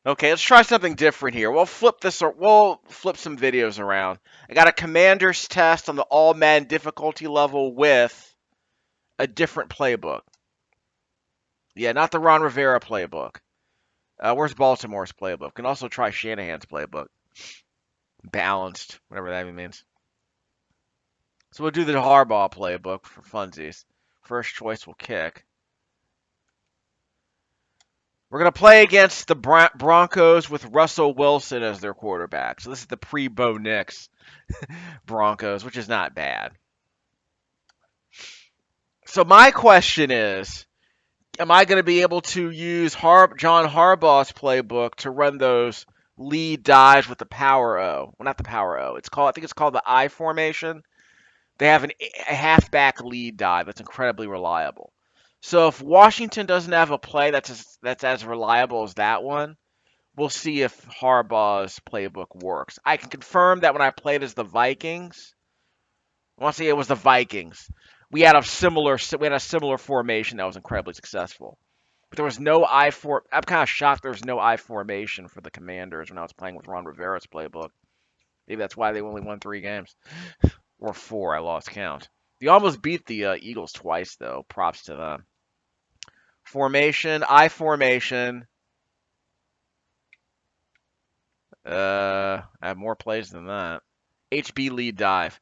Okay, let's try something different here. We'll flip this, or we'll flip some videos around. I got a commander's test on the all-man difficulty level with a different playbook. Yeah, not the Ron Rivera playbook. Where's Baltimore's playbook? Can also try Shanahan's playbook. Balanced, whatever that means. So we'll do the Harbaugh playbook for funsies. First choice will kick. We're going to play against the Broncos with Russell Wilson as their quarterback. So this is the pre-Bo Nix Broncos, which is not bad. So my question is, am I going to be able to use John Harbaugh's playbook to run those lead dives with the power O? Well, not the power O. I think it's called the I formation. They have a halfback lead dive that's incredibly reliable. So if Washington doesn't have a play that's as reliable as that one, we'll see if Harbaugh's playbook works. I can confirm that when I played as the Vikings, I want to say it was the Vikings, we had a similar formation that was incredibly successful. But there was no I'm kind of shocked there was no I formation for the Commanders when I was playing with Ron Rivera's playbook. Maybe that's why they only won 3 games. Or 4, I lost count. They almost beat the Eagles twice, though. Props to them. Formation, I formation. I have more plays than that. HB lead dive.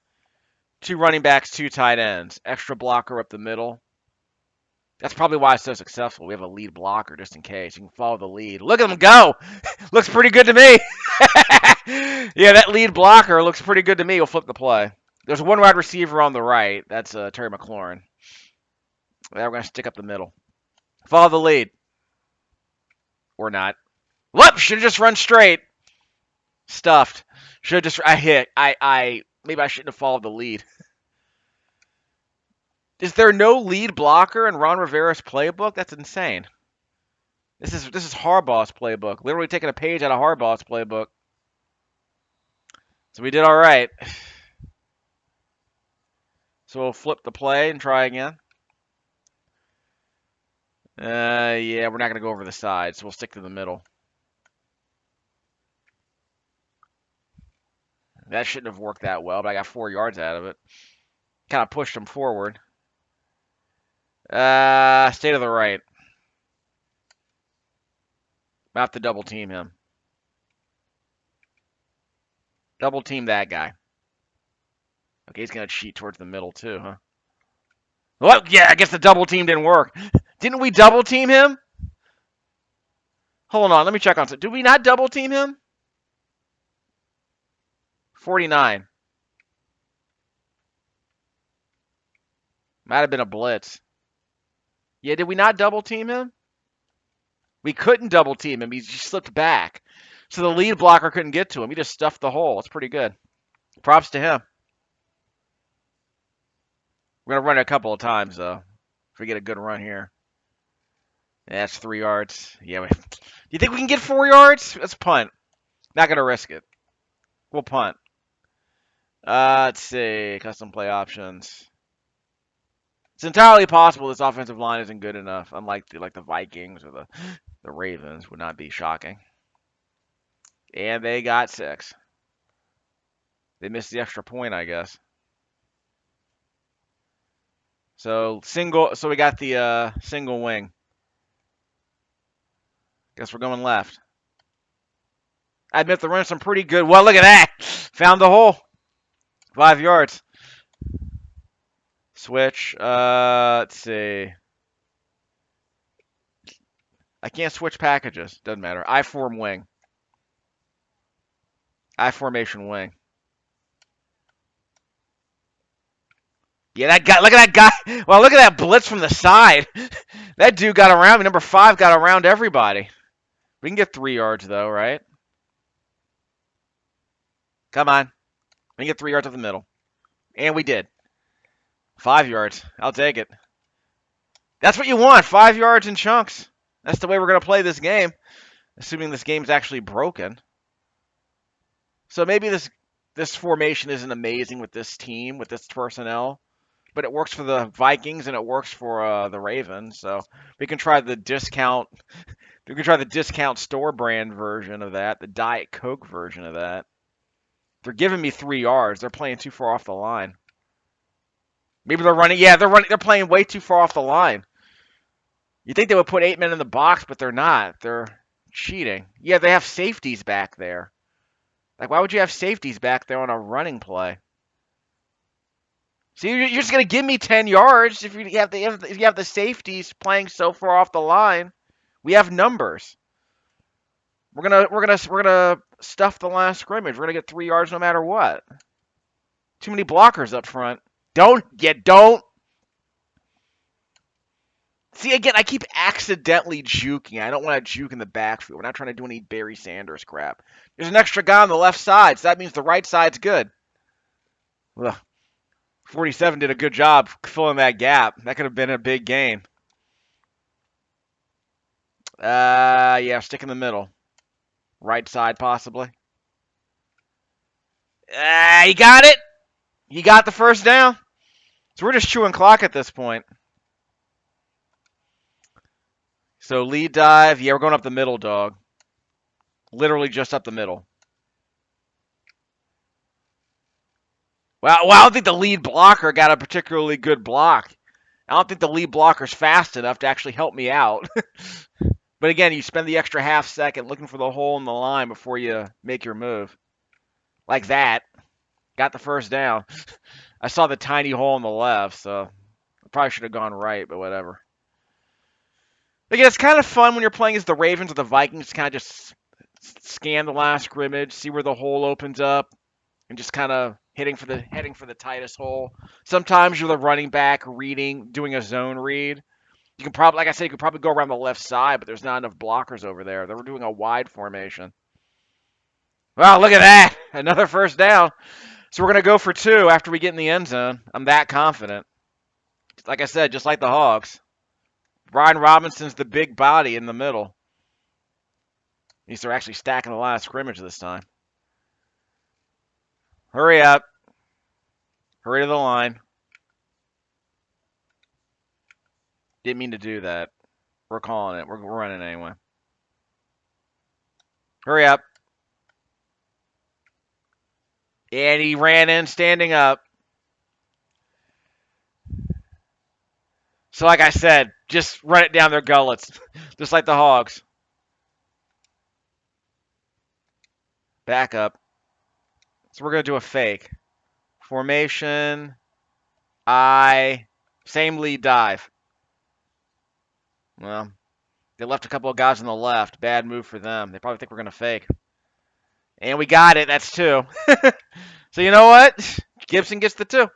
2 running backs, 2 tight ends. Extra blocker up the middle. That's probably why it's so successful. We have a lead blocker just in case. You can follow the lead. Look at him go! Looks pretty good to me. Yeah, that lead blocker looks pretty good to me. We'll flip the play. There's one wide receiver on the right. That's Terry McLaurin. Now we're going to stick up the middle. Follow the lead. Or not. Whoop! Should have just run straight. Stuffed. Should have just... I hit. Maybe I shouldn't have followed the lead. Is there no lead blocker in Ron Rivera's playbook? That's insane. This is Harbaugh's playbook. Literally taking a page out of Harbaugh's playbook. So we did all right. So we'll flip the play and try again. Yeah, we're not going to go over the side, so we'll stick to the middle. That shouldn't have worked that well, but I got 4 yards out of it. Kind of pushed him forward. Stay to the right. I have to double team him. Double team that guy. Okay, he's going to cheat towards the middle too, huh? Well, yeah, I guess the double team didn't work. Didn't we double team him? Hold on, let me check on something. Did we not double team him? 49. Might have been a blitz. Yeah, did we not double team him? We couldn't double team him. He slipped back. So the lead blocker couldn't get to him. He just stuffed the hole. It's pretty good. Props to him. We're going to run it a couple of times, though, if we get a good run here. Yeah, that's 3 yards. Yeah. Do you think we can get 4 yards? Let's punt. Not going to risk it. We'll punt. Let's see. Custom play options. It's entirely possible this offensive line isn't good enough, unlike the Vikings or the Ravens. Would not be shocking. And they got 6. They missed the extra point, I guess. So we got the single wing. Guess we're going left. I admit the run's some pretty good. Well, look at that. Found the hole. 5 yards. Switch. Let's see. I can't switch packages. Doesn't matter. I form wing. I formation wing. Yeah, that guy. Look at that guy. Well, look at that blitz from the side. That dude got around me. Number 5 got around everybody. We can get 3 yards though, right? Come on. We can get 3 yards up the middle. And we did. 5 yards. I'll take it. That's what you want. 5 yards in chunks. That's the way we're going to play this game. Assuming this game's actually broken. So maybe this formation isn't amazing with this team, with this personnel. but it works for the Vikings and it works for the Ravens. So we can try the discount. We can try the discount store brand version of that, the Diet Coke version of that. They're giving me 3 yards. They're playing too far off the line. Maybe they're running. Yeah, they're running. They're playing way too far off the line. You think they would put 8 men in the box, but they're not. They're cheating. Yeah, they have safeties back there. Like, why would you have safeties back there on a running play? See, you're just gonna give me 10 yards if if you have the safeties playing so far off the line. We have numbers. We're gonna stuff the line of scrimmage. We're gonna get 3 yards no matter what. Too many blockers up front. Don't. See, again, I keep accidentally juking. I don't want to juke in the backfield. We're not trying to do any Barry Sanders crap. There's an extra guy on the left side, so that means the right side's good. Ugh. 47 did a good job filling that gap. That could have been a big gain. Yeah, stick in the middle. Right side, possibly. You got it. You got the first down. So we're just chewing clock at this point. So lead dive. Yeah, we're going up the middle, dog. Literally just up the middle. Well, I don't think the lead blocker got a particularly good block. I don't think the lead blocker's fast enough to actually help me out. But again, you spend the extra half second looking for the hole in the line before you make your move. Like that. Got the first down. I saw the tiny hole on the left, so I probably should have gone right, but whatever. Again, it's kind of fun when you're playing as the Ravens or the Vikings to kind of just scan the last scrimmage, see where the hole opens up, and just kind of heading for the tightest hole. Sometimes you're the running back doing a zone read. You can probably, like I said, you could probably go around the left side, but there's not enough blockers over there. They were doing a wide formation. Wow, look at that. Another first down. So we're going to go for 2 after we get in the end zone. I'm that confident. Like I said, just like the Hogs. Brian Robinson's the big body in the middle. They're actually stacking the line of scrimmage this time. Hurry up. Hurry to the line. Didn't mean to do that. We're calling it. We're running anyway. Hurry up. And he ran in standing up. So like I said, just run it down their gullets. Just like the Hogs. Back up. So we're going to do a fake. Formation. Same lead dive. Well, they left a couple of guys on the left. Bad move for them. They probably think we're going to fake. And we got it. That's 2. So you know what? Gibson gets the 2.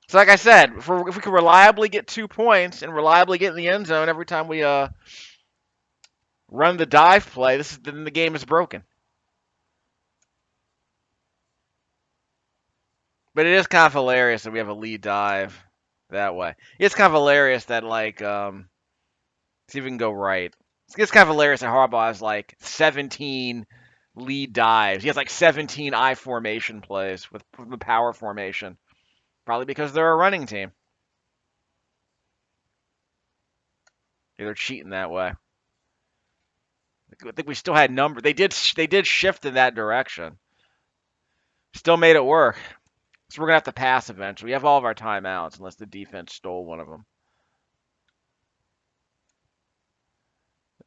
So like I said, if we can reliably get 2 points and reliably get in the end zone every time we run the dive play, then the game is broken. But it is kind of hilarious that we have a lead dive that way. It's kind of hilarious that, like, see if we can go right. It's kind of hilarious that Harbaugh has, like, 17 lead dives. He has, like, 17 I formation plays with the power formation. Probably because they're a running team. They're cheating that way. I think we still had numbers. They did shift in that direction. Still made it work. So we're going to have to pass eventually. We have all of our timeouts unless the defense stole one of them.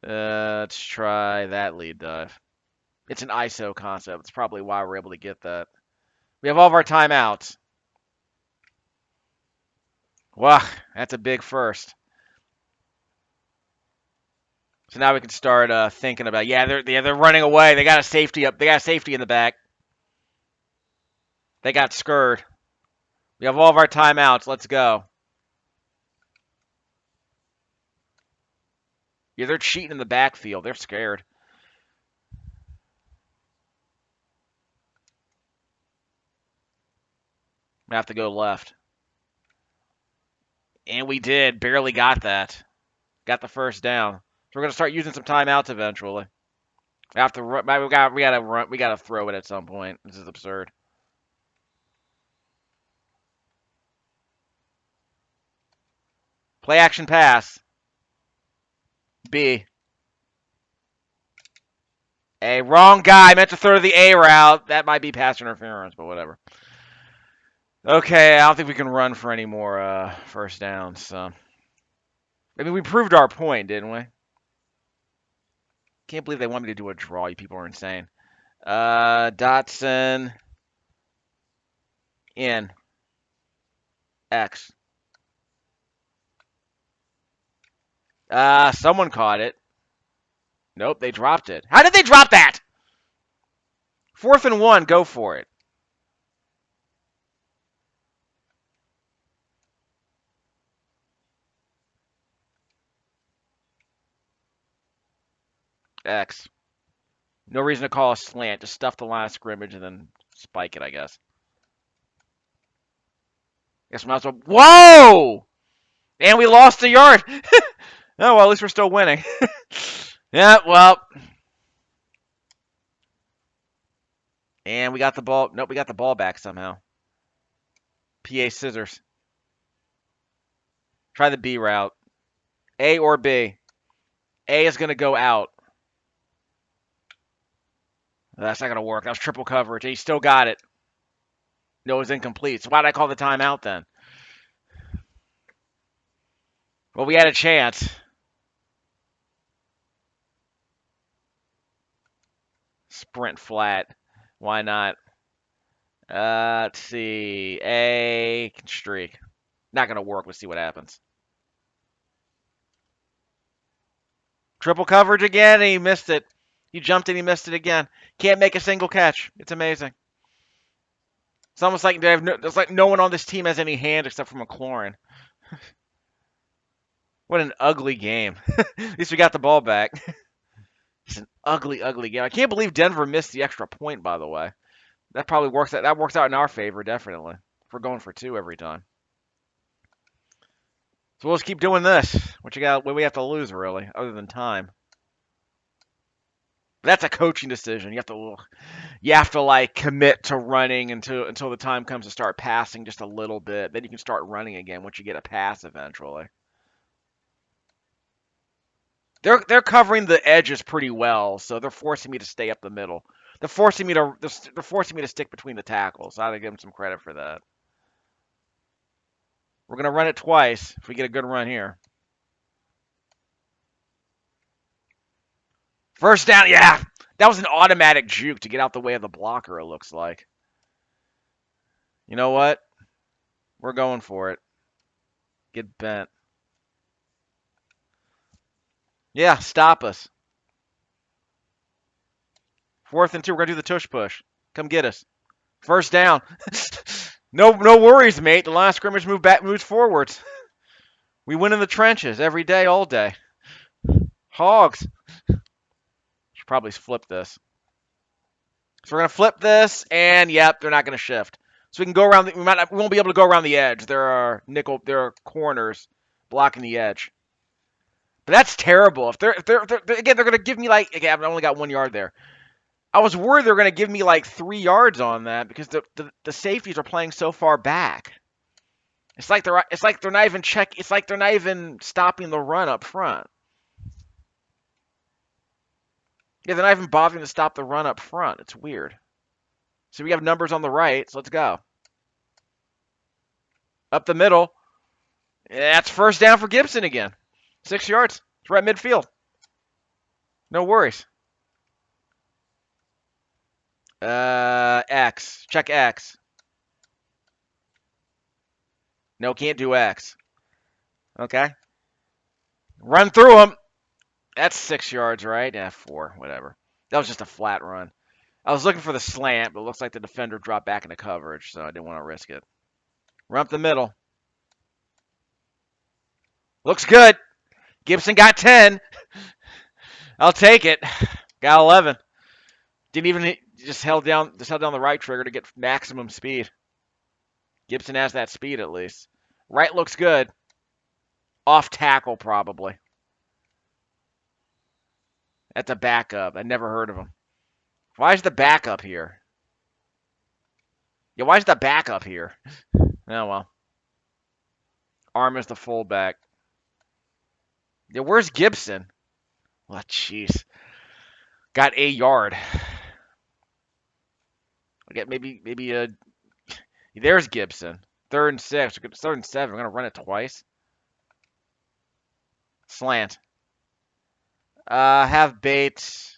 Let's try that lead dive. It's an ISO concept. It's probably why we're able to get that. We have all of our timeouts. Wow, that's a big first. So now we can start thinking about. Yeah, they're running away. They got a safety up. They got a safety in the back. They got scurred. We have all of our timeouts. Let's go. Yeah, they're cheating in the backfield. They're scared. We have to go left. And we did. Barely got that. Got the first down. So we're gonna start using some timeouts eventually. We have to run. We gotta throw it at some point. This is absurd. Play action pass. B. A. Wrong guy. Meant to throw to the A route. That might be pass interference, but whatever. Okay, I don't think we can run for any more first downs. So. I mean, we proved our point, didn't we? Can't believe they want me to do a draw. You people are insane. Dotson. In. X. Someone caught it. Nope, they dropped it. How did they drop that? 4th and 1, go for it. X. No reason to call a slant. Just stuff the line of scrimmage and then spike it, I guess. Guess we might as well. Whoa! And we lost a yard. Oh, well, at least we're still winning. Yeah, well. And we got the ball. Nope, we got the ball back somehow. PA scissors. Try the B route. A or B. A is going to go out. That's not going to work. That was triple coverage. And he still got it. No, it was incomplete. So why did I call the timeout then? Well, we had a chance. Sprint flat. Why not? Let's see. A can streak. Not going to work. Let's see what happens. Triple coverage again, and he missed it. He jumped and he missed it again. Can't make a single catch. It's amazing. It's almost like it's like no one on this team has any hand except for McLaurin. What an ugly game. At least we got the ball back. It's an ugly, ugly game. I can't believe Denver missed the extra point, by the way. That probably works out. That works out in our favor, definitely. If we're going for 2 every time. So we'll just keep doing this. What we have to lose, really, other than time. But that's a coaching decision. You have to like commit to running until the time comes to start passing just a little bit. Then you can start running again once you get a pass eventually. They're covering the edges pretty well, so they're forcing me to stay up the middle. They're forcing me to stick between the tackles. So I gotta give them some credit for that. We're gonna run it twice if we get a good run here. First down, yeah. That was an automatic juke to get out the way of the blocker, it looks like. You know what? We're going for it. Get bent. Yeah, stop us. 4th and 2, we're going to do the tush push. Come get us. First down. No worries, mate. The line of scrimmage moves forwards. We win in the trenches every day, all day. Hogs. Should probably flip this. So we're going to flip this, and yep, they're not going to shift. So we can go around. We won't be able to go around the edge. There are corners blocking the edge. But that's terrible. If they're going to give me like again, I've only got 1 yard there. I was worried they were going to give me like 3 yards on that because the safeties are playing so far back. It's like they're not even It's like they're not even stopping the run up front. Yeah, they're not even bothering to stop the run up front. It's weird. So we have numbers on the right, so let's go. Up the middle. That's first down for Gibson again. 6 yards. It's right midfield. No worries. X. Check X. No, can't do X. Okay. Run through him. That's 6 yards, right? Yeah, 4. Whatever. That was just a flat run. I was looking for the slant, but it looks like the defender dropped back into coverage, so I didn't want to risk it. Run up the middle. Looks good. Gibson got 10. I'll take it. Got 11. Didn't even just held down the right trigger to get maximum speed. Gibson has that speed at least. Right looks good. Off tackle probably. That's a backup. I never heard of him. Why is the backup here? Yeah, why is the backup here? Oh well. Arm is the fullback. Yeah, where's Gibson? Oh, jeez. Got a yard. I get maybe there's Gibson. 3rd and 6. 3rd and 7. We're gonna run it twice. Slant. Have bait.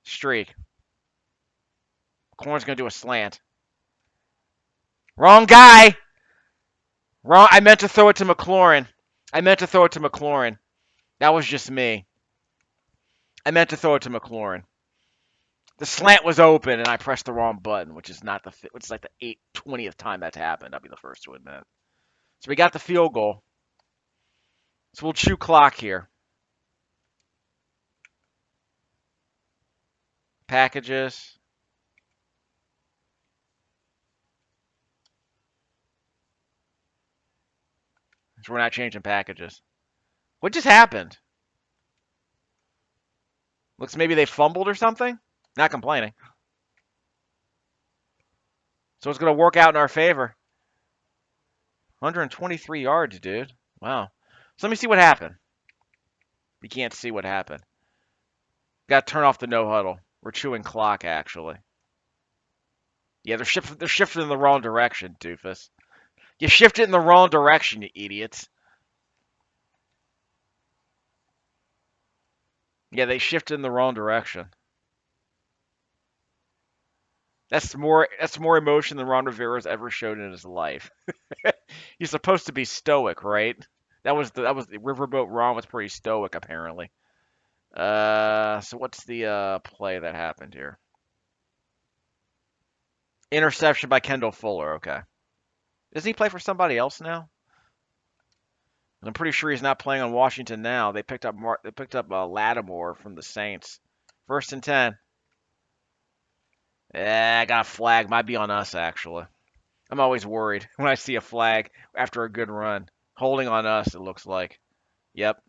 Streak. Corn's gonna do a slant. Wrong guy. Wrong. I meant to throw it to McLaurin. That was just me. I meant to throw it to McLaurin. The slant was open and I pressed the wrong button, which is not the. It's like the 20th time that's happened. I'll be the first to admit. So we got the field goal. So we'll chew clock here. Packages. So we're not changing packages. What just happened? Looks maybe they fumbled or something. Not complaining. So it's going to work out in our favor. 123 yards, dude. Wow. So let me see what happened. You can't see what happened. Got to turn off the no huddle. We're chewing clock, actually. Yeah, they're shifting in the wrong direction, doofus. You shifted in the wrong direction, you idiots. Yeah, they shifted in the wrong direction. That's more emotion than Ron Rivera's ever showed in his life. He's supposed to be stoic, right? That was the Riverboat Ron was pretty stoic apparently. So what's the play that happened here? Interception by Kendall Fuller. Okay. Does he play for somebody else now? I'm pretty sure he's not playing on Washington now. They picked up Lattimore from the Saints. 1st and 10. I got a flag. Might be on us actually. I'm always worried when I see a flag after a good run. Holding on us, it looks like. Yep.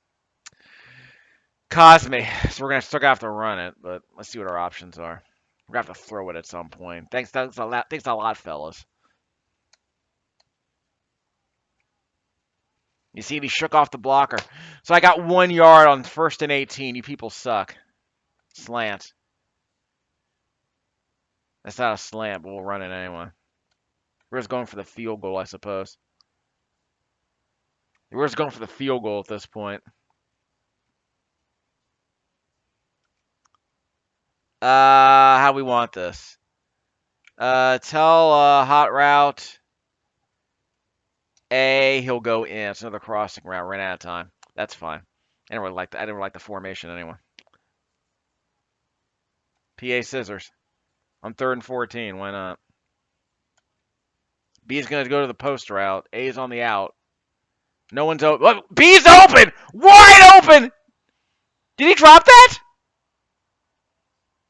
Cosme. So we're gonna still have to run it, but let's see what our options are. We're gonna have to throw it at some point. Thanks a lot, fellas. You see, he shook off the blocker. So I got 1 yard on 1st and 18. You people suck. Slant. That's not a slant, but we'll run it anyway. We're just going for the field goal, I suppose. We're just going for the field goal at this point. How we want this? Tell hot route A, he'll go in. It's another crossing route. Ran out of time. That's fine. I didn't really like the formation anyway. PA scissors. On 3rd and 14. Why not? B is going to go to the post route. A is on the out. No one's open. Look, B's open! Wide open! Did he drop that?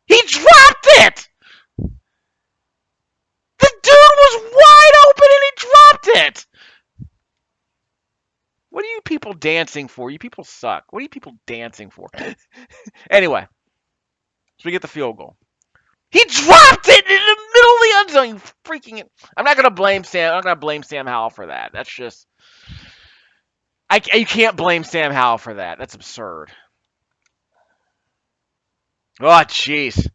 He dropped it! The dude was wide open and he dropped it! What are you people dancing for? You people suck. What are you people dancing for? Anyway, so we get the field goal. He dropped it in the middle of the end zone. You freaking. I'm not gonna blame Sam. I'm not gonna blame Sam Howell for that. That's just. You can't blame Sam Howell for that. That's absurd. Oh, jeez.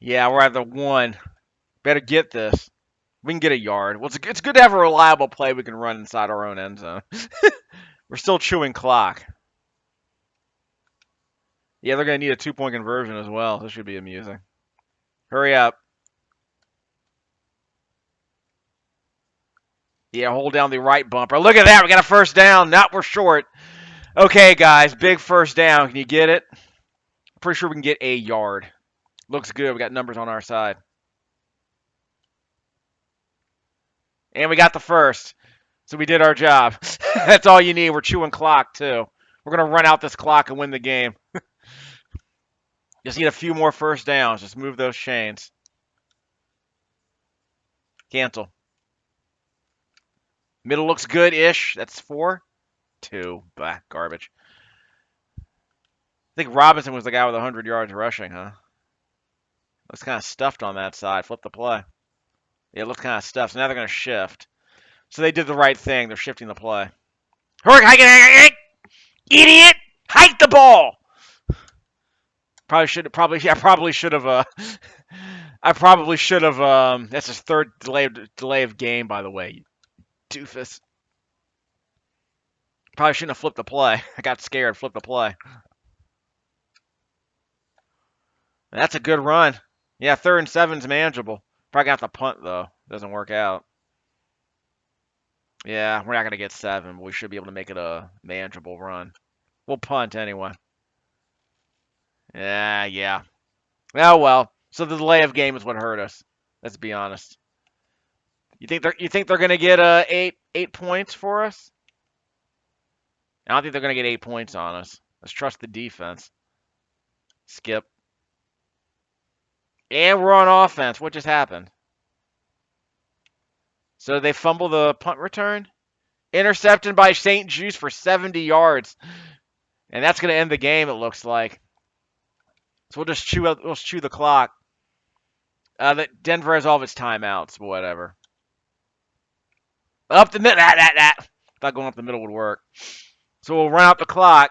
Yeah, we're at the 1. Better get this. We can get a yard. Well, it's good to have a reliable play we can run inside our own end zone. We're still chewing clock. Yeah, they're going to need a 2-point conversion as well. This should be amusing. Hurry up. Yeah, hold down the right bumper. Look at that. We got a 1st down. Not we're short. Okay, guys. Big 1st down. Can you get it? Pretty sure we can get a yard. Looks good. We got numbers on our side. And we got the 1st. So we did our job. That's all you need. We're chewing clock, too. We're going to run out this clock and win the game. Just need a few more 1st downs. Just move those chains. Cancel. Middle looks good-ish. That's 4. 2. Bah, garbage. I think Robinson was the guy with 100 yards rushing, huh? Looks kind of stuffed on that side. Flip the play. Yeah, it looks kind of stuffed. So now they're going to shift. So they did the right thing. They're shifting the play. Hurry! Idiot! Hike the ball! I probably should have, that's his third delay of game, by the way, you doofus. Probably shouldn't have flipped the play. I got scared, flipped the play. That's a good run. Yeah, 3rd and 7's manageable. Probably got the punt, though. Doesn't work out. Yeah, we're not going to get 7, but we should be able to make it a manageable run. We'll punt anyway. Yeah. Oh, well. So the delay of game is what hurt us. Let's be honest. You think they're going to get 8 points for us? I don't think they're going to get 8 points on us. Let's trust the defense. Skip. And we're on offense. What just happened? So they fumble the punt return? Intercepted by St. Juice for 70 yards. And that's going to end the game, it looks like. So we'll just chew the clock. Denver has all of its timeouts, but whatever. Up the middle. Thought going up the middle would work. So we'll run out the clock.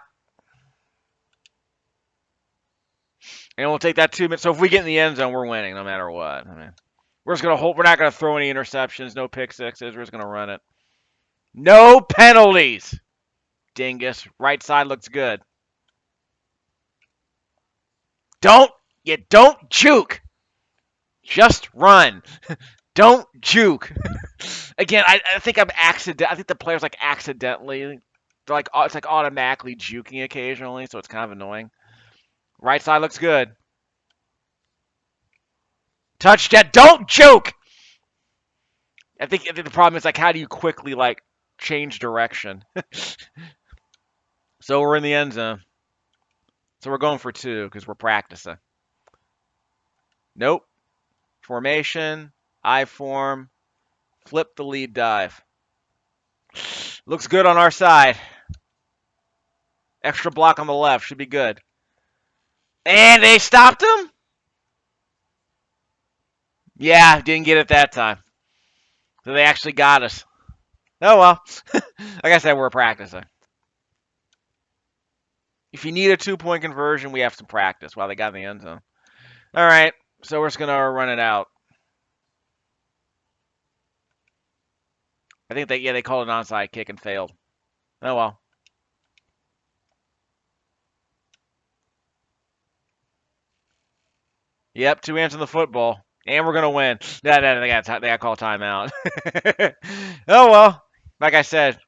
And we'll take that 2 minutes. So if we get in the end zone, we're winning no matter what. I mean, we're just going to hold. We're not going to throw any interceptions, no pick sixes. We're just going to run it. No penalties. Dingus. Right side looks good. Don't juke. Just run. Don't juke. Again, I think I think the player's like accidentally. They're like it's like automatically juking occasionally, so it's kind of annoying. Right side looks good. Touchdown. Don't juke. I think the problem is like how do you quickly like change direction? So we're in the end zone. So we're going for 2 because we're practicing. Nope. Formation. I form. Flip the lead dive. Looks good on our side. Extra block on the left. Should be good. And they stopped him? Yeah, didn't get it that time. So they actually got us. Oh, well. Like I said, we're practicing. If you need a 2-point conversion, we have some practice while they got in the end zone. All right, so we're just going to run it out. I think they called an onside kick and failed. Oh, well. Yep, 2 hands on the football. And we're going to win. They got to call timeout. Oh, well. Like I said,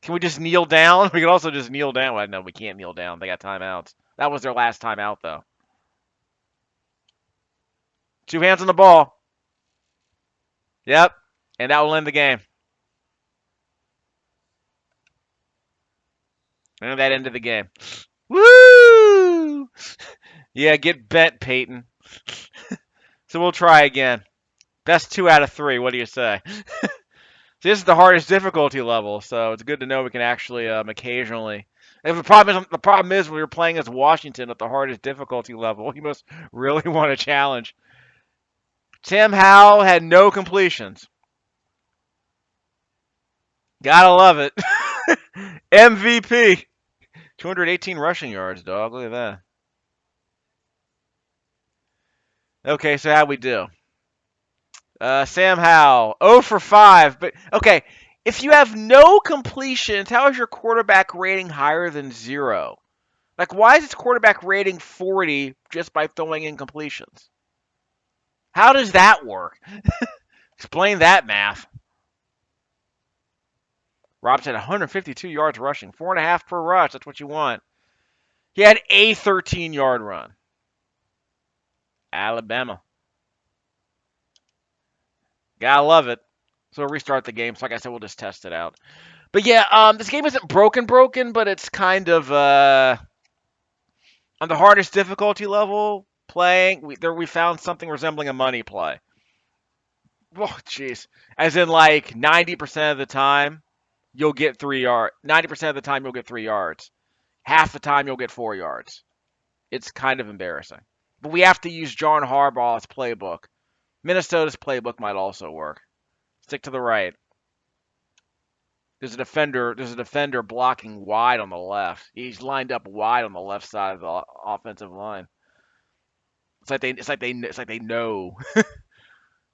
can we just kneel down? We can also just kneel down. Well, no, we can't kneel down. They got timeouts. That was their last timeout, though. 2 hands on the ball. Yep. And that will end the game. And that ended the game. Woo! Yeah, get bent, Peyton. So we'll try again. Best 2 out of 3. What do you say? This is the hardest difficulty level, so it's good to know we can actually occasionally. If the problem is when you're playing as Washington at the hardest difficulty level, you must really want a challenge. Tim Howell had no completions. Gotta love it. MVP. 218 rushing yards, dog. Look at that. Okay, so how'd we do? Sam Howell, 0 for 5. But okay, if you have no completions, how is your quarterback rating higher than 0? Like, why is its quarterback rating 40 just by throwing in completions? How does that work? Explain that math. Rob's had 152 yards rushing, 4.5 per rush. That's what you want. He had a 13-yard run. Alabama. Gotta love it. So we'll restart the game. So like I said, we'll just test it out. But yeah, this game isn't broken, but it's kind of on the hardest difficulty level playing. We found something resembling a money play. Oh, jeez. As in, like 90% of the time, you'll get 3 yards. 90% of the time, you'll get 3 yards. Half the time, you'll get 4 yards. It's kind of embarrassing. But we have to use John Harbaugh's playbook. Minnesota's playbook might also work. Stick to the right. There's a defender blocking wide on the left. He's lined up wide on the left side of the offensive line. It's like they know.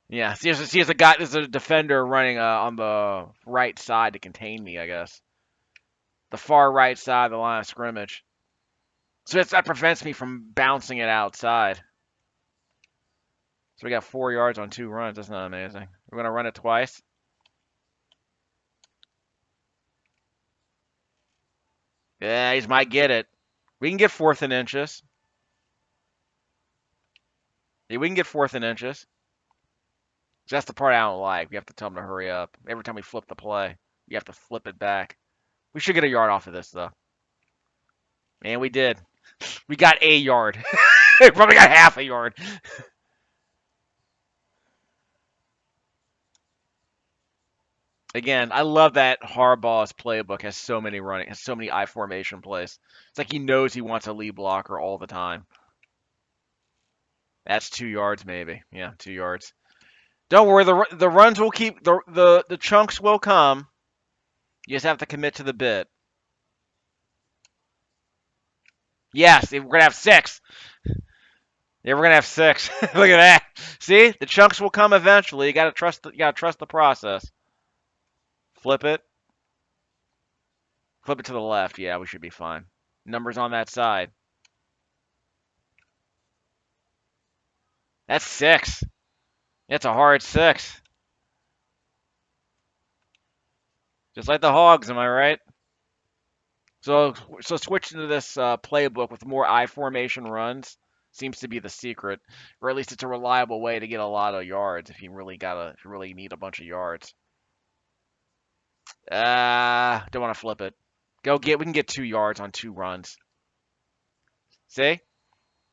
Yeah, see, there's a defender running on the right side to contain me, I guess. The far right side of the line of scrimmage. So that prevents me from bouncing it outside. So we got 4 yards on 2 runs. That's not amazing. We're going to run it twice. Yeah, he might get it. We can get 4th and inches. Yeah, we can get 4th and inches. That's the part I don't like. We have to tell him to hurry up. Every time we flip the play, you have to flip it back. We should get a yard off of this, though. And we did. We got a yard. We probably got half a yard. Again, I love that Harbaugh's playbook has so many I formation plays. It's like he knows he wants a lead blocker all the time. That's 2 yards, maybe. Yeah, 2 yards. Don't worry, the runs will keep the chunks will come. You just have to commit to the bit. Yes, we're gonna have 6. Yeah, we're gonna have 6. Look at that. See, the chunks will come eventually. You gotta trust the process. Flip it. Flip it to the left. Yeah, we should be fine. Numbers on that side. That's 6. It's a hard 6. Just like the Hogs, am I right? So switching to this playbook with more I formation runs seems to be the secret, or at least it's a reliable way to get a lot of yards if you really need a bunch of yards. Don't want to flip it. We can get 2 yards on 2 runs. See?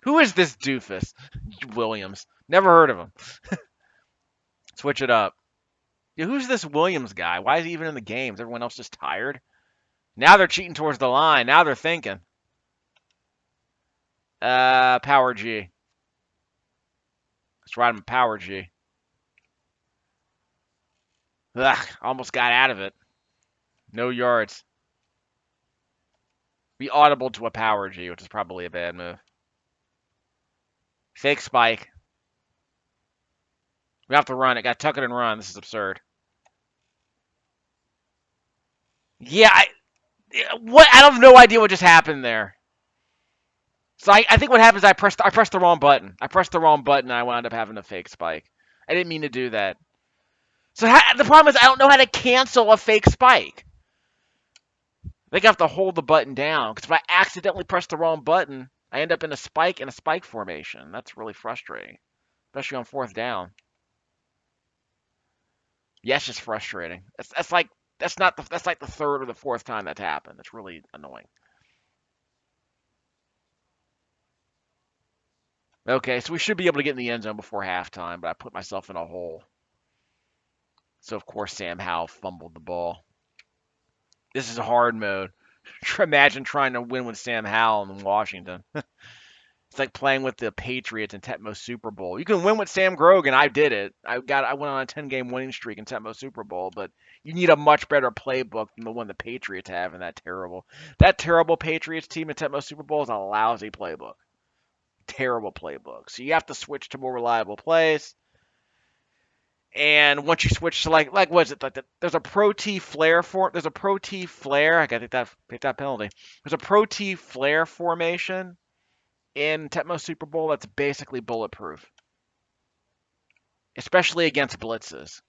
Who is this doofus? Williams. Never heard of him. Switch it up. Yeah, who's this Williams guy? Why is he even in the game? Is everyone else just tired? Now they're cheating towards the line. Now they're thinking. Power G. Let's ride him Power G. Ugh, almost got out of it. No yards. We audible to a Power G, which is probably a bad move. Fake spike. We have to run it. Got to tuck it and run. This is absurd. Yeah, I have no idea what just happened there. So I think what happens is I pressed the wrong button. I pressed the wrong button and I wound up having a fake spike. I didn't mean to do that. So the problem is I don't know how to cancel a fake spike. I think I have to hold the button down because if I accidentally press the wrong button, I end up in a spike formation. That's really frustrating, especially on 4th down. Yeah, it's just frustrating. That's like the 3rd or the 4th time that's happened. It's really annoying. Okay, so we should be able to get in the end zone before halftime, but I put myself in a hole. So of course Sam Howell fumbled the ball. This is a hard mode. Imagine trying to win with Sam Howell in Washington. It's like playing with the Patriots in Tecmo Super Bowl. You can win with Sam Grogan. I did it. I went on a 10-game winning streak in Tecmo Super Bowl, but you need a much better playbook than the one the Patriots have, and that terrible Patriots team in Tecmo Super Bowl is a lousy playbook. Terrible playbook. So you have to switch to more reliable plays. And once you switch to like what is it like? There's a Pro T flare There's a Pro T flare. I gotta take that penalty. There's a Pro T flare formation in Tecmo Super Bowl that's basically bulletproof, especially against blitzes.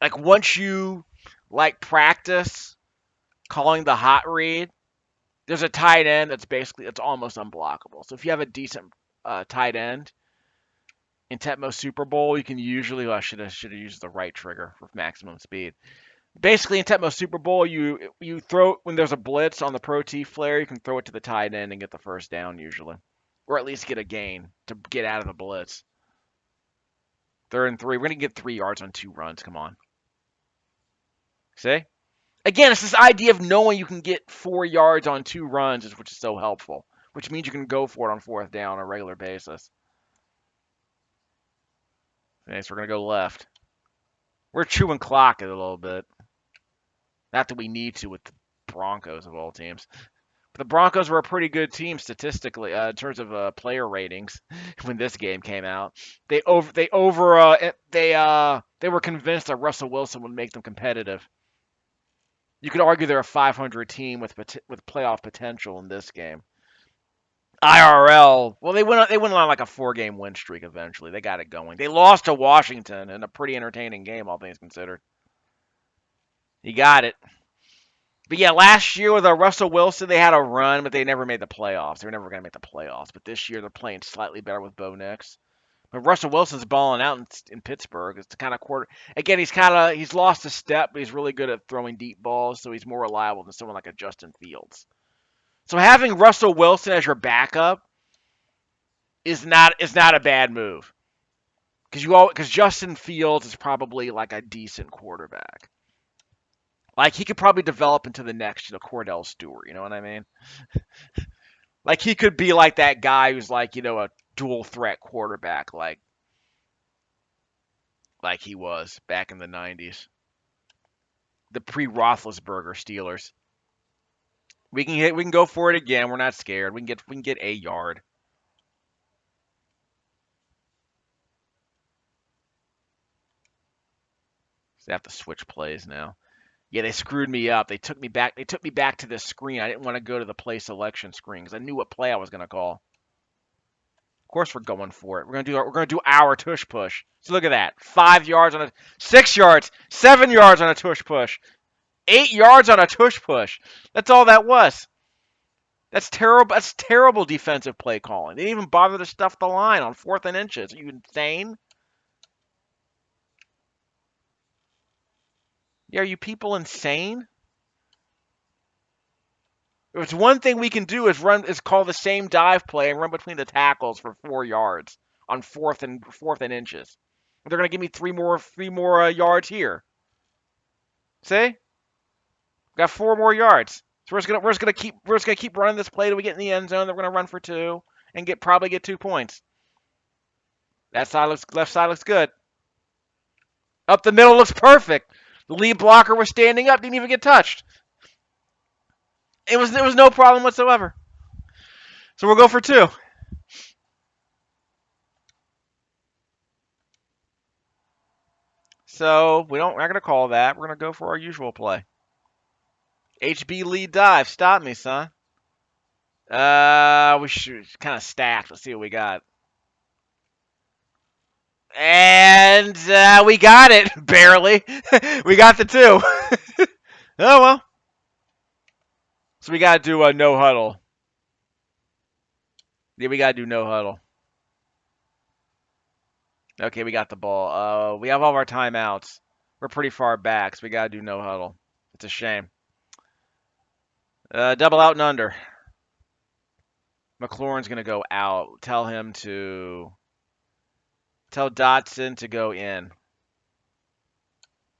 Like once you practice calling the hot read, there's a tight end that's almost unblockable. So if you have a decent tight end in Tecmo Super Bowl, you can usually I should have used the right trigger for maximum speed. Basically, in Tecmo Super Bowl, you throw when there's a blitz on the Pro T flare, you can throw it to the tight end and get the first down usually, or at least get a gain to get out of the blitz. 3rd and 3. We're gonna get 3 yards on 2 runs. Come on. See? Again, it's this idea of knowing you can get 4 yards on 2 runs, which is so helpful. Which means you can go for it on 4th down on a regular basis. Okay, so we're gonna go left. We're chewing clock a little bit. Not that we need to with the Broncos of all teams. But the Broncos were a pretty good team statistically in terms of player ratings when this game came out. They were convinced that Russell Wilson would make them competitive. You could argue they're a 500 team with playoff potential in this game. IRL, well, they went on like a 4-game win streak eventually. They got it going. They lost to Washington in a pretty entertaining game, all things considered. You got it. But yeah, last year with Russell Wilson, they had a run, but they never made the playoffs. They were never going to make the playoffs. But this year, they're playing slightly better with Bo Nix. But Russell Wilson's balling out in Pittsburgh. It's the kind of quarter. Again, he's lost a step, but he's really good at throwing deep balls, so he's more reliable than someone like a Justin Fields. So having Russell Wilson as your backup is not a bad move, because Justin Fields is probably like a decent quarterback. Like, he could probably develop into the next, Cordell Stewart. You know what I mean? Like, he could be like that guy who's like, a dual threat quarterback, like he was back in the 90s. The pre-Roethlisberger Steelers. We can go for it again. We're not scared. We can get a yard. So they have to switch plays now. Yeah, they screwed me up. They took me back to this screen. I didn't want to go to the play selection screen because I knew what play I was going to call. Of course we're going for it. We're gonna do our tush push. So look at that. 5 yards on a 6 yards, 7 yards on a tush push. 8 yards on a tush push. That's all that was. That's terrible. That's terrible defensive play calling. They didn't even bother to stuff the line on 4th and inches. Are you insane? Yeah, are you people insane? If it's one thing we can do is call the same dive play and run between the tackles for 4 yards on 4th and inches. They're gonna give me three more yards here. See? Got 4 more yards. So we're just gonna keep running this play till we get in the end zone. Then we're gonna run for 2 and probably get 2 points. Left side looks good. Up the middle looks perfect. The lead blocker was standing up, didn't even get touched. There was no problem whatsoever. So we'll go for 2. So we're not gonna call that. We're gonna go for our usual play. HB lead dive. Stop me, son. We should kind of stacked. Let's see what we got. And we got it. Barely. We got the 2. Oh, well. So we got to do a no huddle. Yeah, we got to do no huddle. Okay, we got the ball. We have all of our timeouts. We're pretty far back, so we got to do no huddle. It's a shame. Double out and under. McLaurin's going to go out. Tell Dotson to go in.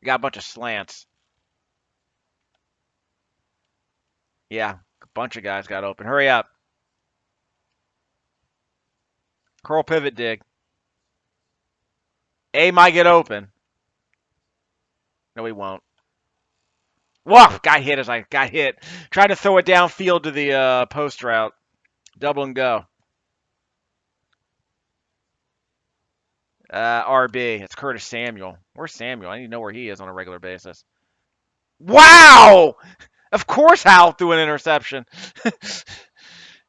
We got a bunch of slants. Yeah, a bunch of guys got open. Hurry up. Curl pivot dig. A might get open. No, he won't. Whoa! Got hit as I got hit. Tried to throw it downfield to the post route. Double and go. RB. It's Curtis Samuel. Where's Samuel? I need to know where he is on a regular basis. Wow! Of course Hal threw an interception.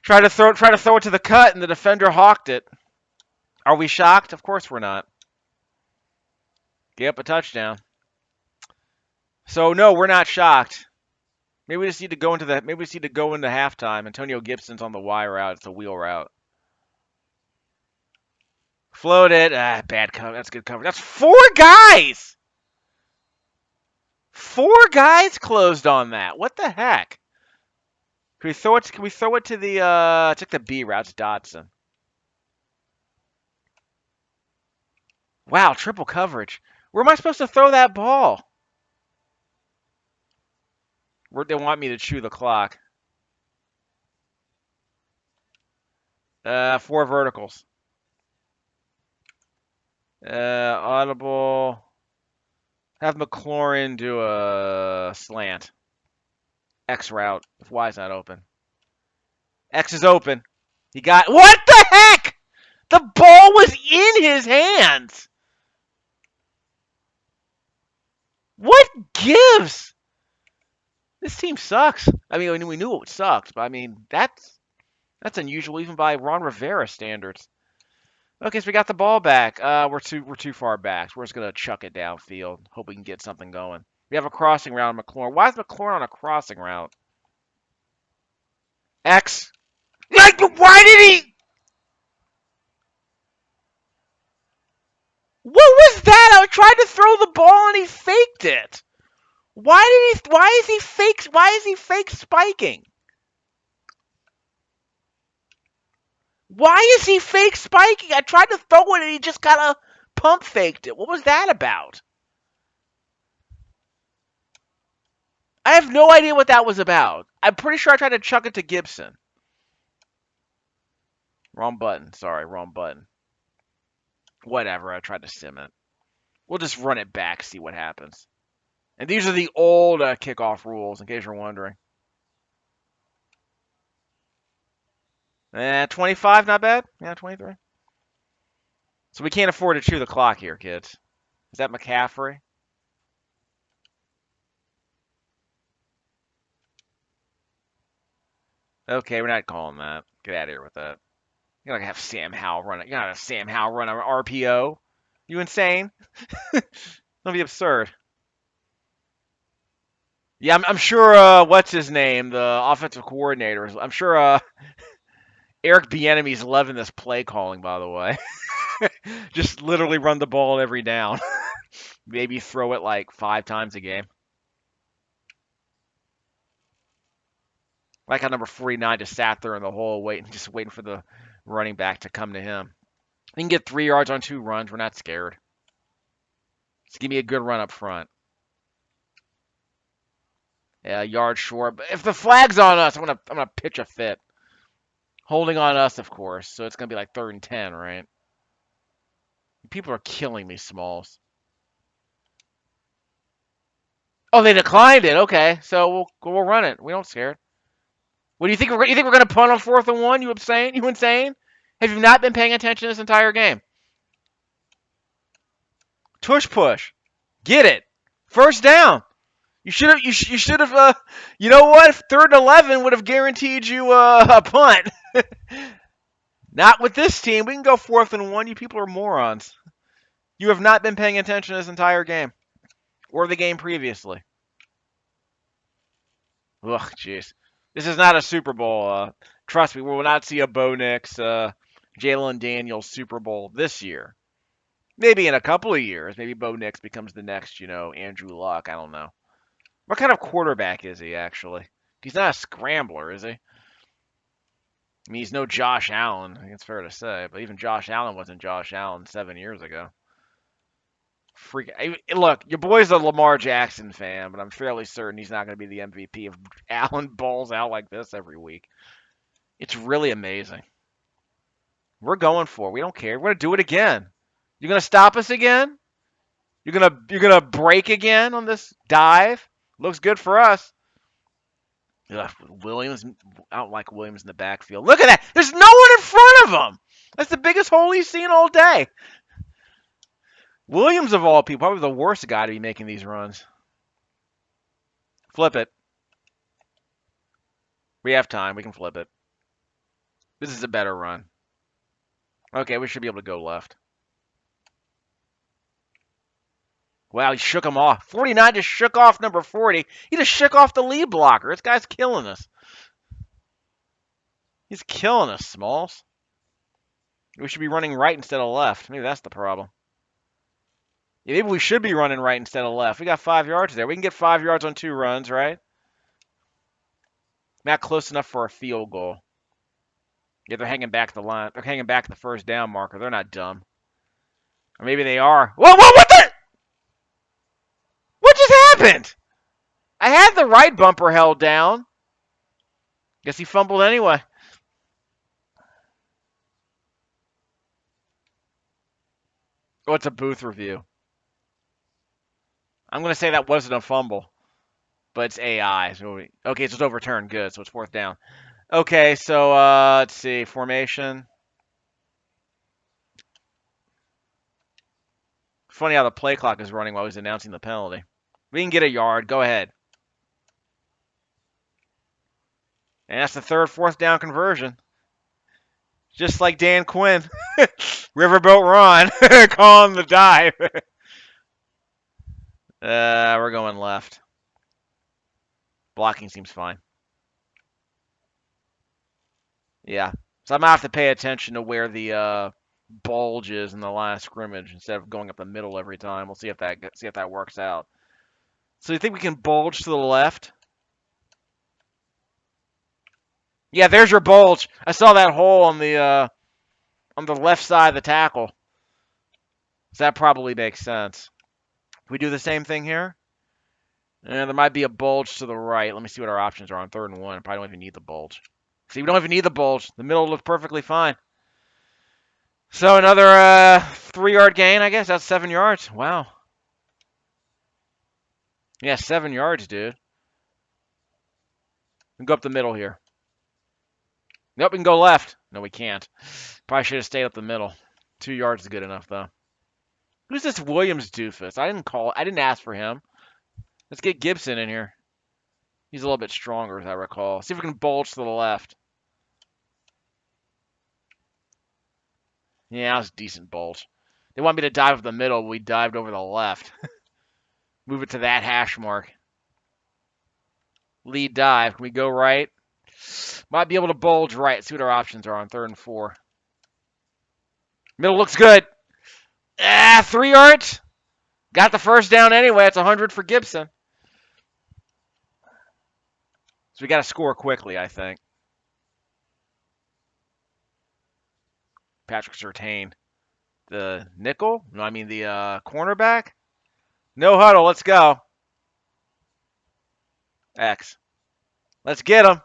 Try to throw it to the cut, and the defender hawked it. Are we shocked? Of course we're not. Yep, a touchdown. So no, we're not shocked. Maybe we just need to go into halftime. Antonio Gibson's on the Y route. It's a wheel route. Float it. Bad cover. That's good cover. That's 4 guys. 4 guys closed on that. What the heck? Can we throw it to the it's like the B route? It's Dotson. Wow, triple coverage. Where am I supposed to throw that ball? They want me to chew the clock. 4 verticals. Audible. Have McLaurin do a slant. X route. If Y's not open. X is open. He got... What the heck? The ball was in his hands. What gives? This team sucks. I mean, we knew it sucked, but I mean, that's unusual even by Ron Rivera standards. Okay, so we got the ball back. We're too far back. So we're just gonna chuck it downfield. Hope we can get something going. We have a crossing route on McLaurin. Why is McLaurin on a crossing route? X. Like, why did he? What was that? I tried to throw the ball and he faked it. Why did he? Why is he fake? Why is he fake spiking? Why is he fake spiking? I tried to throw it and he just kind of pump faked it. What was that about? I have no idea what that was about. I'm pretty sure I tried to chuck it to Gibson. Wrong button. Sorry, wrong button. Whatever, I tried to sim it. We'll just run it back, see what happens. And these are the old kickoff rules, in case you're wondering. 25, not bad. Yeah, 23. So we can't afford to chew the clock here, kids. Is that McCaffrey? Okay, we're not calling that. Get out of here with that. You're not gonna have Sam Howell run it. You're not gonna have Sam Howell run an RPO. You insane? That'll be absurd. Yeah, I'm sure. What's his name? The offensive coordinator. I'm sure. Eric Bieniemy's loving this play calling. By the way, just literally run the ball every down. Maybe throw it like 5 times a game. Like how number 49 just sat there in the hole, waiting for the running back to come to him. He can get 3 yards on 2 runs. We're not scared. Just give me a good run up front. Yeah, yard short. But if the flag's on us, I'm gonna pitch a fit. Holding on us, of course. So it's gonna be like 3rd and 10, right? People are killing me, Smalls. Oh, they declined it. Okay, so we'll run it. We don't scare. What do you think? You think we're gonna punt on 4th and 1? You insane? You insane? Have you not been paying attention this entire game? Tush push. Get it. First down. You should have. You should have. You know what? 3rd and 11 would have guaranteed you a punt. Not with this team. We can go 4th and 1. You people are morons. You have not been paying attention this entire game, or the game previously. Ugh, jeez. This is not a Super Bowl. Trust me, we will not see a Bo Nix, Jalen Daniels Super Bowl this year. Maybe in a couple of years. Maybe Bo Nix becomes the next, Andrew Luck. I don't know. What kind of quarterback is he, actually? He's not a scrambler, is he? I mean, he's no Josh Allen. I think it's fair to say. But even Josh Allen wasn't Josh Allen 7 years ago. Look, your boy's a Lamar Jackson fan, but I'm fairly certain he's not going to be the MVP if Allen balls out like this every week. It's really amazing. We're going for it. We don't care. We're going to do it again. You're going to stop us again? You're gonna break again on this dive? Looks good for us. Ugh, Williams, I don't like Williams in the backfield. Look at that. There's no one in front of him. That's the biggest hole he's seen all day. Williams, of all people, probably the worst guy to be making these runs. Flip it. We have time. We can flip it. This is a better run. Okay, we should be able to go left. Wow, he shook him off. 49 just shook off number 40. He just shook off the lead blocker. This guy's killing us. He's killing us, Smalls. We should be running right instead of left. Maybe that's the problem. Yeah, maybe we should be running right instead of left. We got 5 yards there. We can get 5 yards on 2 runs, right? Not close enough for a field goal. Yeah, they're hanging back the line. They're hanging back the first down marker. They're not dumb. Or maybe they are. Whoa, what the? What just happened? I had the right bumper held down. Guess he fumbled anyway. Oh, it's a booth review. I'm going to say that wasn't a fumble. but it's AI. Okay, so it's overturned. Good. So it's fourth down. Okay, so let's see. Formation. Funny how the play clock is running while he's announcing the penalty. We can get a yard. Go ahead. And that's the third fourth down conversion. Just like Dan Quinn. Riverboat Ron calling the dive. We're going left. Blocking seems fine. Yeah. So I'm going to have to pay attention to where the bulge is in the last scrimmage instead of going up the middle every time. We'll see if that works out. So you think we can bulge to the left? Yeah, there's your bulge. I saw that hole on the left side of the tackle. So that probably makes sense. We do the same thing here? There might be a bulge to the right. Let me see what our options are on 3rd and 1. Probably don't even need the bulge. See, we don't even need the bulge. The middle looks perfectly fine. So another 3-yard gain, I guess. That's 7 yards. Wow. Yeah, 7 yards, dude. We can go up the middle here. Nope, we can go left. No, we can't. Probably should have stayed up the middle. 2 yards is good enough, though. Who's this Williams doofus? I didn't ask for him. Let's get Gibson in here. He's a little bit stronger, as I recall. See if we can bulge to the left. Yeah, that was a decent bulge. They want me to dive up the middle, but we dived over the left. Move it to that hash mark. Lead dive. Can we go right? Might be able to bulge right. See what our options are on 3rd and 4. Middle looks good. 3 yards. Got the first down anyway. It's 100 for Gibson. So we got to score quickly, I think. Patrick Surtain. The nickel? No, I mean the cornerback. No huddle. Let's go. X. Let's get him.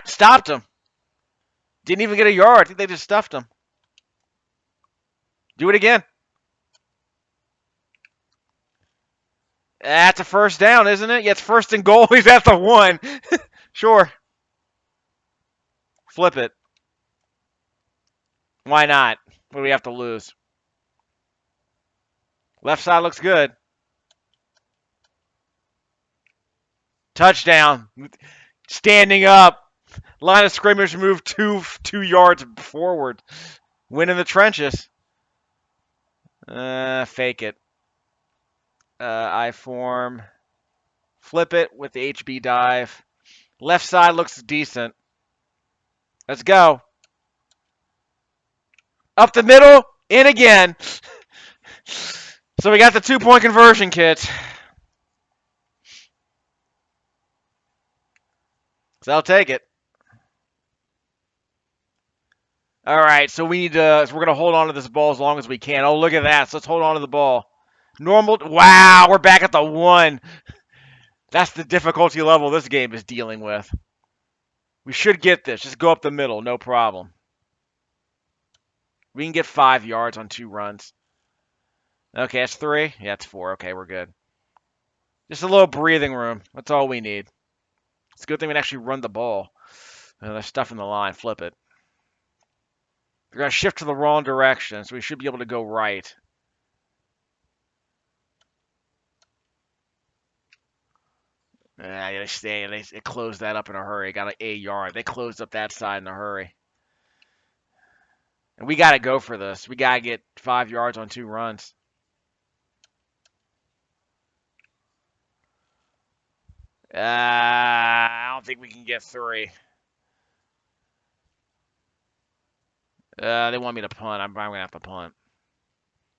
Stopped him. Didn't even get a yard. I think they just stuffed him. Do it again. That's a first down, isn't it? Yeah, it's 1st and goal. He's at the 1. Sure. Flip it. Why not? What do we have to lose? Left side looks good. Touchdown. Standing up. Line of scrimmage moved two yards forward. Win in the trenches. Fake it. I form. Flip it with the HB dive. Left side looks decent. Let's go. Up the middle. In again. So we got the 2-point conversion, kids. So I'll take it. All right, so we need to. So we're gonna hold on to this ball as long as we can. Oh, look at that! So let's hold on to the ball. Normal. Wow, we're back at the 1. That's the difficulty level this game is dealing with. We should get this. Just go up the middle, no problem. We can get 5 yards on 2 runs. Okay, that's 3. Yeah, it's 4. Okay, we're good. Just a little breathing room. That's all we need. It's a good thing we can actually run the ball. There's stuff in the line. Flip it. They're going to shift to the wrong direction, so we should be able to go right. They closed that up in a hurry. Got a yard. They closed up that side in a hurry. And we got to go for this. We got to get 5 yards on 2 runs. I don't think we can get 3. They want me to punt. I'm going to have to punt.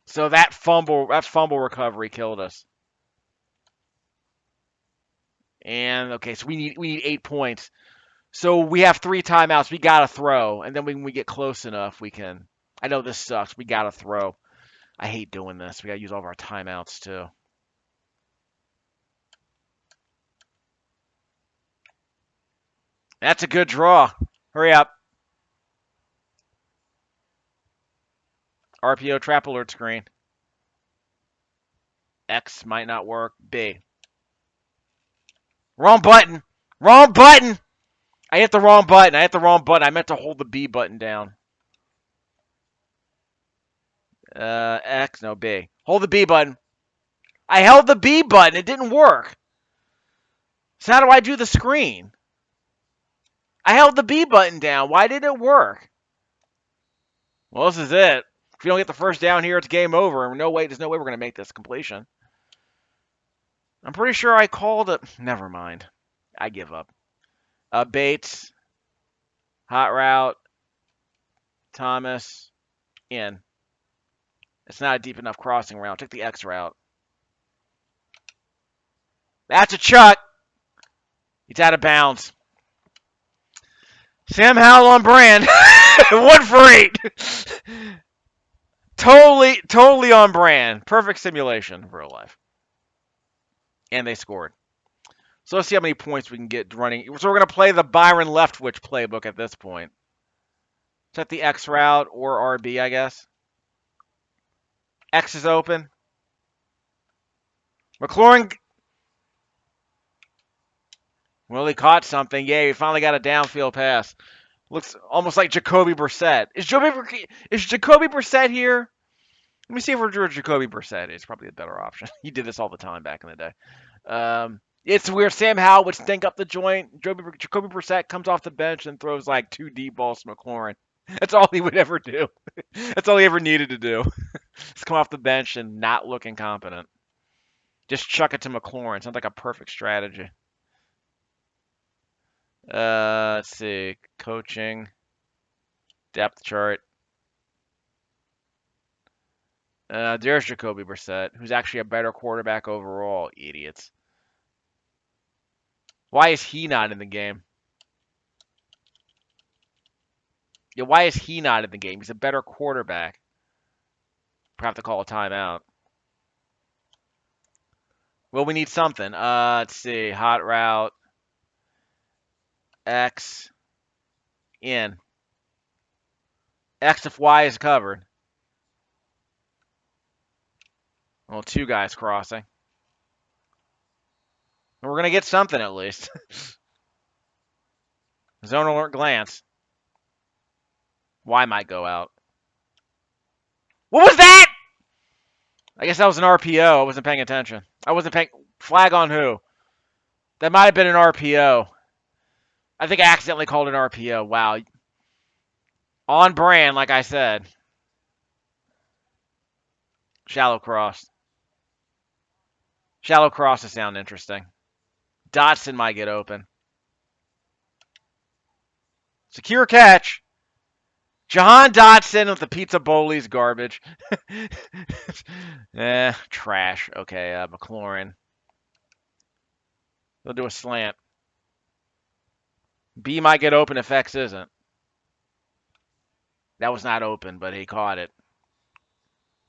So that fumble recovery killed us. And okay, so we need 8 points. So we have 3 timeouts. We gotta throw, and then when we get close enough, we can. I know this sucks. We gotta throw. I hate doing this. We gotta use all of our timeouts too. That's a good draw. Hurry up. RPO trap alert screen. X might not work. B. Wrong button. Wrong button. I hit the wrong button. I meant to hold the B button down. X. No, B. Hold the B button. I held the B button. It didn't work. So how do I do the screen? I held the B button down. Why didn't it work? Well, this is it. If you don't get the first down here, it's game over. There's no way we're going to make this completion. I'm pretty sure I called it. Never mind. I give up. Bates. Hot route. Thomas. In. It's not a deep enough crossing route. Take the X route. That's a chuck. He's out of bounds. Sam Howell on brand. 1 for 8. Totally on brand. Perfect simulation of real life. And they scored. So let's see how many points we can get running. So we're going to play the Byron Leftwich playbook at this point. Set the X route or RB, I guess. X is open. McLaurin. Well, he caught something. Yay, he finally got a downfield pass. Looks almost like Jacoby Brissett. Is Jacoby Brissett here? Let me see if we're Jacoby Brissett. It's probably a better option. He did this all the time back in the day. It's where Sam Howell would stink up the joint. Jacoby Brissett comes off the bench and throws like 2 deep balls to McLaurin. That's all he would ever do. That's all he ever needed to do. Just come off the bench and not look incompetent. Just chuck it to McLaurin. Sounds like a perfect strategy. Let's see. Coaching. Depth chart. There's Jacoby Brissett, who's actually a better quarterback overall. Idiots. Why is he not in the game? Yeah, why is he not in the game? He's a better quarterback. Probably have to call a timeout. Well, we need something. Let's see. Hot route. X. In. X if Y is covered. Well, 2 guys crossing. We're going to get something at least. Zone alert glance. Y might go out. What was that? I guess that was an RPO. I wasn't paying attention. I wasn't paying... Flag on who? That might have been an RPO. I think I accidentally called an RPO. Wow. On brand, like I said. Shallow cross. Shallow crosses sound interesting. Dotson might get open. Secure catch. Jahan Dotson with the pizza bowlies garbage. Trash. Okay, McLaurin. They'll do a slant. B might get open if X isn't. That was not open, but he caught it.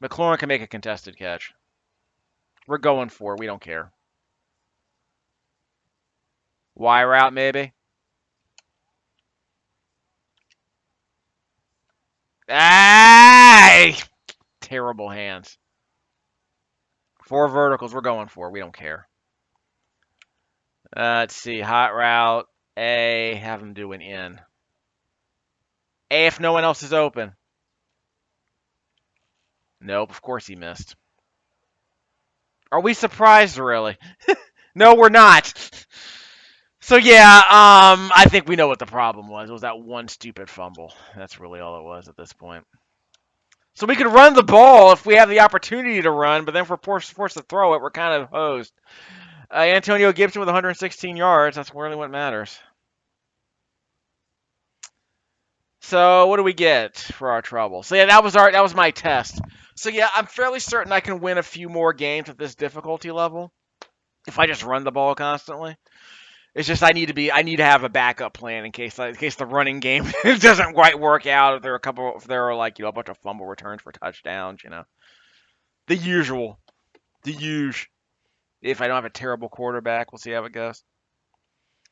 McLaurin can make a contested catch. We're going for it. We don't care. Y route, maybe. Ah! Terrible hands. 4 verticals. We're going for it. We don't care. Let's see. Hot route. A. Have him do an in. A if no one else is open. Nope. Of course he missed. Are we surprised, really? No, we're not. So yeah, I think we know what the problem was. It was that one stupid fumble. That's really all it was at this point. So we could run the ball if we have the opportunity to run, but then if we're forced to throw it, we're kind of hosed. Antonio Gibson with 116 yards. That's really what matters. So what do we get for our trouble? So yeah, that was my test. So yeah, I'm fairly certain I can win a few more games at this difficulty level if I just run the ball constantly. It's just I need to have a backup plan in case the running game doesn't quite work out. If there are like a bunch of fumble returns for touchdowns, the usual, If I don't have a terrible quarterback, we'll see how it goes.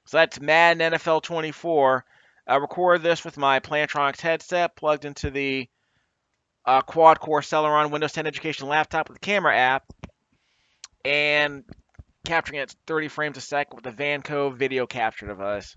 So that's Madden NFL 24. I record this with my Plantronics headset plugged into the quad-core Celeron Windows 10 Education laptop with the camera app. and capturing it at 30 frames a second with the Vanco video capture device.